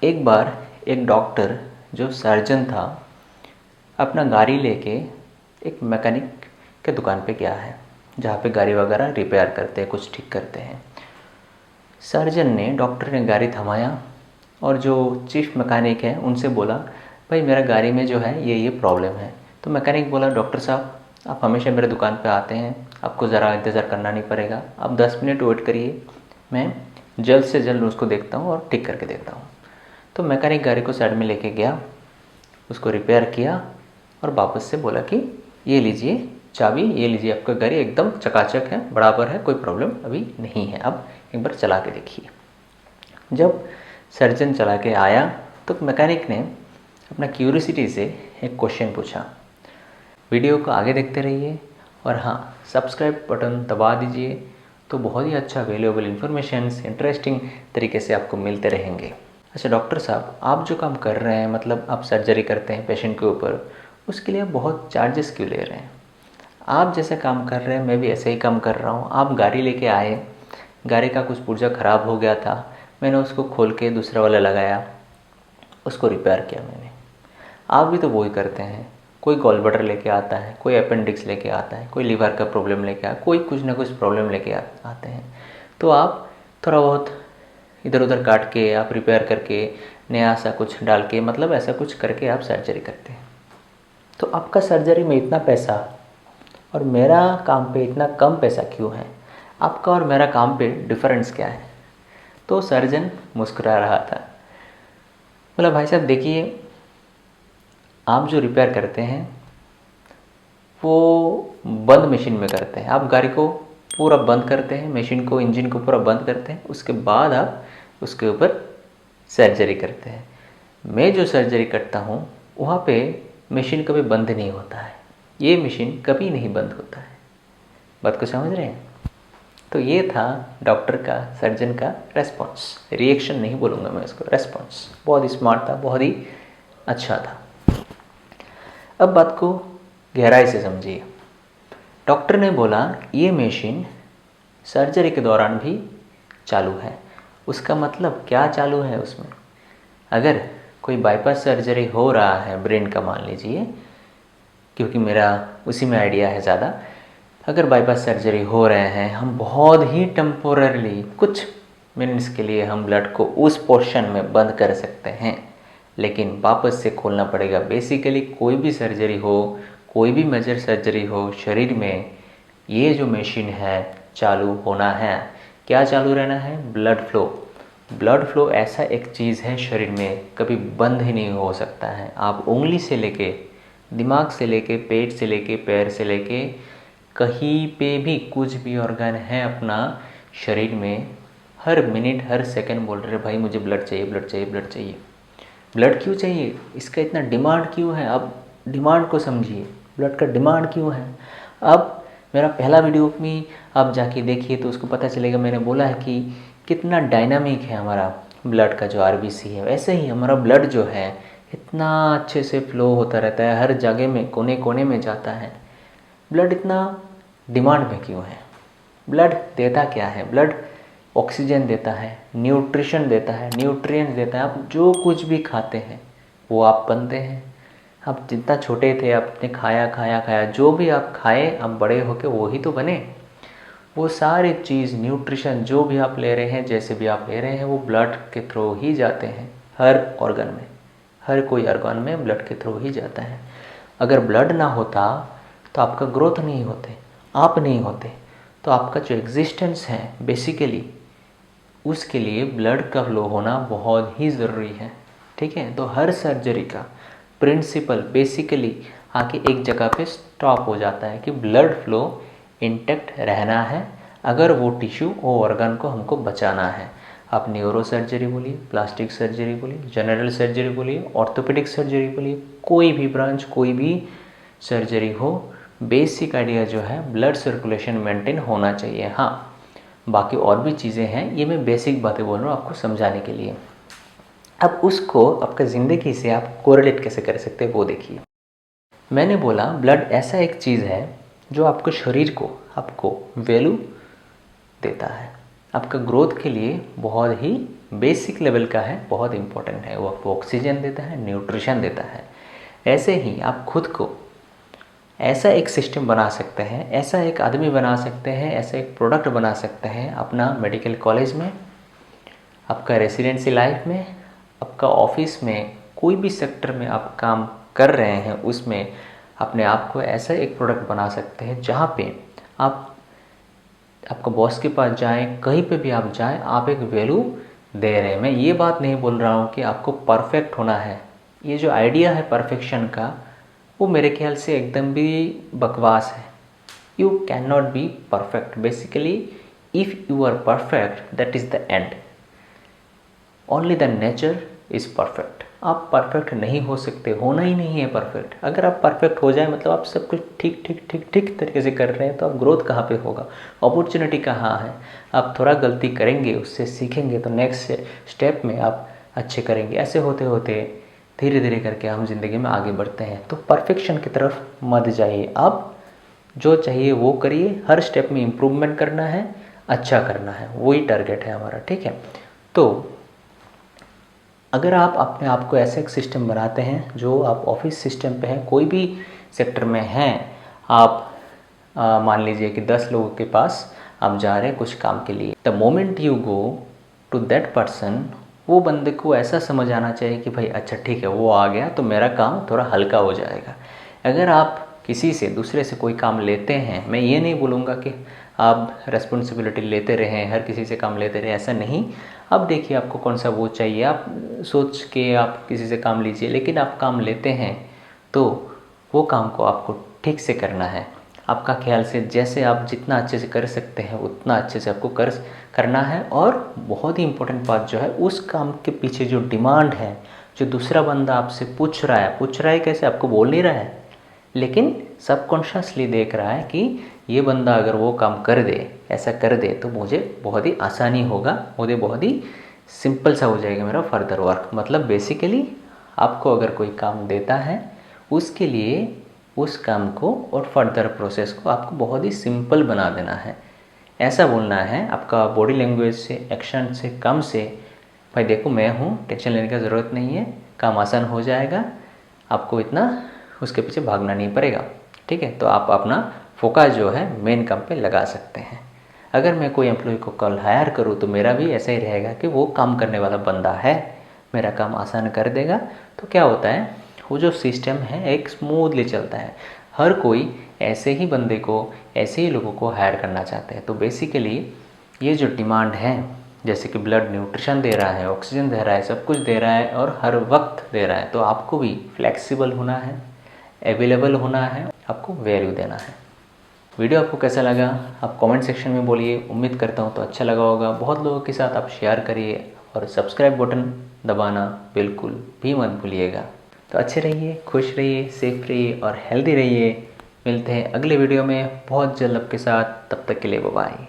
एक बार एक डॉक्टर जो सर्जन था अपना गाड़ी लेके एक मैकेनिक के दुकान पे गया है, जहाँ पे गाड़ी वगैरह रिपेयर करते हैं, कुछ ठीक करते हैं। सर्जन ने डॉक्टर ने गाड़ी थमाया और जो चीफ मैकेनिक है उनसे बोला, भाई मेरा गाड़ी में जो है ये प्रॉब्लम है। तो मैकेनिक बोला, डॉक्टर साहब आप हमेशा मेरे दुकान पे आते हैं, आपको ज़रा इंतज़ार करना नहीं पड़ेगा, आप 10 मिनट वेट करिए, मैं जल्द से जल्द उसको देखता हूँ और ठीक करके देता हूँ। तो मैकेनिक गाड़ी को साइड में लेके गया, उसको रिपेयर किया और वापस से बोला कि ये लीजिए चाबी, ये लीजिए, आपका गाड़ी एकदम चकाचक है, बराबर है, कोई प्रॉब्लम अभी नहीं है, अब एक बार चला के देखिए। जब सर्जन चला के आया तो मैकेनिक ने अपना क्यूरियोसिटी से एक क्वेश्चन पूछा। वीडियो को आगे देखते रहिए और हाँ, सब्सक्राइब बटन दबा दीजिए, तो बहुत ही अच्छा वैल्यूएबल इन्फॉर्मेशन इंटरेस्टिंग तरीके से आपको मिलते रहेंगे। अच्छा डॉक्टर साहब, आप जो काम कर रहे हैं, मतलब आप सर्जरी करते हैं पेशेंट के ऊपर, उसके लिए बहुत चार्जेस क्यों ले रहे हैं? आप जैसे काम कर रहे हैं मैं भी ऐसे ही काम कर रहा हूँ। आप गाड़ी लेके आए, गाड़ी का कुछ पुर्जा ख़राब हो गया था, मैंने उसको खोल के दूसरा वाला लगाया, उसको रिपेयर किया मैंने। आप भी तो वही करते हैं। कोई गॉल ब्लैडर लेके आता है, कोई अपेंडिक्स लेके आता है, कोई लीवर का प्रॉब्लम लेके कोई कुछ ना कुछ प्रॉब्लम लेके आते हैं। तो आप थोड़ा बहुत इधर उधर काट के, आप रिपेयर करके, नया सा कुछ डाल के, मतलब ऐसा कुछ करके आप सर्जरी करते हैं। तो आपका सर्जरी में इतना पैसा और मेरा काम पे इतना कम पैसा क्यों है? आपका और मेरा काम पे डिफरेंस क्या है? तो सर्जन मुस्कुरा रहा था, बोला, भाई साहब देखिए, आप जो रिपेयर करते हैं वो बंद मशीन में करते हैं। आप गाड़ी को पूरा बंद करते हैं, मशीन को, इंजन को पूरा बंद करते हैं, उसके बाद आप उसके ऊपर सर्जरी करते हैं। मैं जो सर्जरी करता हूँ वहाँ पे मशीन कभी बंद नहीं होता है, ये मशीन कभी नहीं बंद होता है। बात को समझ रहे हैं? तो ये था डॉक्टर का, सर्जन का रेस्पॉन्स, रिएक्शन नहीं बोलूँगा मैं इसको, रेस्पॉन्स। बहुत ही स्मार्ट था, बहुत ही अच्छा था। अब बात को गहराई से समझिए। डॉक्टर ने बोला ये मशीन सर्जरी के दौरान भी चालू है। उसका मतलब क्या चालू है उसमें? अगर कोई बाईपास सर्जरी हो रहा है ब्रेन का, मान लीजिए, क्योंकि मेरा उसी में आइडिया है ज़्यादा, अगर बाईपास सर्जरी हो रहे हैं, हम बहुत ही टेम्पोररली कुछ मिनट्स के लिए हम ब्लड को उस पोर्शन में बंद कर सकते हैं, लेकिन वापस से खोलना पड़ेगा। बेसिकली कोई भी सर्जरी हो, कोई भी मेजर सर्जरी हो शरीर में, ये जो मशीन है चालू होना है। क्या चालू रहना है? Blood flow. ब्लड फ्लो ऐसा एक चीज़ है शरीर में, कभी बंद ही नहीं हो सकता है। आप उंगली से लेके, दिमाग से लेके, पेट से लेके, पैर से लेके, कहीं पे भी कुछ भी ऑर्गन है अपना शरीर में, हर मिनट हर सेकंड बोल रहे भाई मुझे ब्लड चाहिए, ब्लड चाहिए, ब्लड चाहिए। ब्लड क्यों चाहिए? इसका इतना डिमांड क्यों है? अब डिमांड को समझिए, ब्लड का डिमांड क्यों है। अब मेरा पहला वीडियो में आप जाके देखिए तो उसको पता चलेगा, मैंने बोला है कि कितना डायनामिक है हमारा ब्लड का जो आरबीसी है। वैसे ही हमारा ब्लड जो है इतना अच्छे से फ्लो होता रहता है, हर जगह में, कोने कोने में जाता है। ब्लड इतना डिमांड में क्यों है? ब्लड देता क्या है? ब्लड ऑक्सीजन देता है, न्यूट्रिशन देता है, न्यूट्रिएंट्स देता है। आप जो कुछ भी खाते हैं वो आप बनते हैं। आप जितना छोटे थे आपने खाया खाया खाया, जो भी आप खाए आप बड़े होके वो ही तो बने। वो सारी चीज़, न्यूट्रिशन जो भी आप ले रहे हैं, जैसे भी आप ले रहे हैं, वो ब्लड के थ्रू ही जाते हैं। हर ऑर्गन में, हर कोई ऑर्गन में ब्लड के थ्रू ही जाता है। अगर ब्लड ना होता तो आपका ग्रोथ नहीं होते, आप नहीं होते, तो आपका जो एग्जिस्टेंस है बेसिकली, उसके लिए ब्लड का फ्लो होना बहुत ही ज़रूरी है। ठीक है? तो हर सर्जरी का प्रिंसिपल बेसिकली आके एक जगह पे स्टॉप हो जाता है कि ब्लड फ्लो इंटैक्ट रहना है, अगर वो टिश्यू, वो ऑर्गन को हमको बचाना है। आप न्यूरो सर्जरी बोलिए, प्लास्टिक सर्जरी बोलिए, जनरल सर्जरी बोलिए, ऑर्थोपेडिक सर्जरी बोलिए, कोई भी ब्रांच, कोई भी सर्जरी हो, बेसिक आइडिया जो है ब्लड सर्कुलेशन मेंटेन होना चाहिए। हाँ, बाकी और भी चीज़ें हैं, ये मैं बेसिक बातें बोल रहा हूँ आपको समझाने के लिए। अब उसको आपका ज़िंदगी से आप कोरिलेट कैसे कर सकते हैं वो देखिए। मैंने बोला ब्लड ऐसा एक चीज़ है जो आपको शरीर को, आपको वैल्यू देता है, आपका ग्रोथ के लिए बहुत ही बेसिक लेवल का है, बहुत इंपॉर्टेंट है। वो आपको ऑक्सीजन देता है, न्यूट्रिशन देता है। ऐसे ही आप खुद को ऐसा एक सिस्टम बना सकते हैं, ऐसा एक आदमी बना सकते हैं, ऐसा एक प्रोडक्ट बना सकते हैं अपना मेडिकल कॉलेज में, आपका रेसिडेंसी लाइफ में, आपका ऑफिस में, कोई भी सेक्टर में आप काम कर रहे हैं उसमें अपने आप को ऐसा एक प्रोडक्ट बना सकते हैं जहाँ पे आप आपका बॉस के पास जाएं, कहीं पे भी आप जाएं, आप एक वैल्यू दे रहे हैं। मैं ये बात नहीं बोल रहा हूँ कि आपको परफेक्ट होना है। ये जो आइडिया है परफेक्शन का, वो मेरे ख्याल से एकदम भी बकवास है। You can not be perfect. Basically if you are perfect that is the end. Only the nature is perfect. आप परफेक्ट नहीं हो सकते, होना ही नहीं है परफेक्ट। अगर आप परफेक्ट हो जाए मतलब आप सब कुछ ठीक ठीक ठीक ठीक तरीके से कर रहे हैं, तो आप ग्रोथ कहाँ पे होगा, अपॉर्चुनिटी कहाँ है। आप थोड़ा गलती करेंगे, उससे सीखेंगे, तो नेक्स्ट स्टेप में आप अच्छे करेंगे। ऐसे होते होते धीरे धीरे करके हम ज़िंदगी में आगे बढ़ते हैं। तो परफेक्शन की तरफ मत जाइए। आप जो चाहिए वो करिए, हर स्टेप में इम्प्रूवमेंट करना है, अच्छा करना है, वही टारगेट है हमारा, ठीक है। तो अगर आप अपने आप को ऐसे एक सिस्टम बनाते हैं, जो आप ऑफिस सिस्टम पे हैं, कोई भी सेक्टर में हैं, आप मान लीजिए कि 10 लोगों के पास आप जा रहे हैं कुछ काम के लिए। The moment you go to that person, वो बंदे को ऐसा समझ आना चाहिए कि भाई अच्छा ठीक है, वो आ गया तो मेरा काम थोड़ा हल्का हो जाएगा। अगर आप किसी से, दूसरे से कोई काम लेते हैं, मैं ये नहीं बोलूँगा कि आप रेस्पॉन्सिबिलिटी लेते रहें, हर किसी से काम लेते रहें, ऐसा नहीं। अब देखिए आपको कौन सा वो चाहिए, आप सोच के आप किसी से काम लीजिए, लेकिन आप काम लेते हैं तो वो काम को आपको ठीक से करना है। आपका ख्याल से जैसे आप जितना अच्छे से कर सकते हैं उतना अच्छे से आपको करना है। और बहुत ही इम्पोर्टेंट बात जो है, उस काम के पीछे जो डिमांड है, जो दूसरा बंदा आपसे पूछ रहा है कैसे, आपको बोल नहीं रहा है, लेकिन सबकॉन्शियसली देख रहा है कि ये बंदा अगर वो काम कर दे, ऐसा कर दे, तो मुझे बहुत ही आसानी होगा, मुझे बहुत ही सिंपल सा हो जाएगा मेरा फर्दर वर्क। मतलब बेसिकली आपको अगर कोई काम देता है, उसके लिए उस काम को और फर्दर प्रोसेस को आपको बहुत ही सिंपल बना देना है। ऐसा बोलना है आपका बॉडी लैंग्वेज से, एक्शन से, काम से, भाई देखो मैं हूँ, टेंशन लेने की ज़रूरत नहीं है, काम आसान हो जाएगा, आपको इतना उसके पीछे भागना नहीं पड़ेगा, ठीक है। तो आप अपना फोकस जो है मेन काम पे लगा सकते हैं। अगर मैं कोई एम्प्लॉय को कल हायर करूँ तो मेरा भी ऐसा ही रहेगा कि वो काम करने वाला बंदा है, मेरा काम आसान कर देगा। तो क्या होता है, वो जो सिस्टम है एक स्मूथली चलता है। हर कोई ऐसे ही बंदे को, ऐसे ही लोगों को हायर करना चाहते हैं। तो बेसिकली ये जो डिमांड है, जैसे कि ब्लड न्यूट्रिशन दे रहा है, ऑक्सीजन दे रहा है, सब कुछ दे रहा है और हर वक्त दे रहा है, तो आपको भी फ्लेक्सिबल होना है, अवेलेबल होना है, आपको वैल्यू देना है। वीडियो आपको कैसा लगा आप कमेंट सेक्शन में बोलिए। उम्मीद करता हूँ तो अच्छा लगा होगा। बहुत लोगों के साथ आप शेयर करिए और सब्सक्राइब बटन दबाना बिल्कुल भी मत भूलिएगा। तो अच्छे रहिए, खुश रहिए, सेफ रहिए और हेल्दी रहिए। मिलते हैं अगले वीडियो में बहुत जल्द आपके साथ। तब तक के लिए बाय बाय।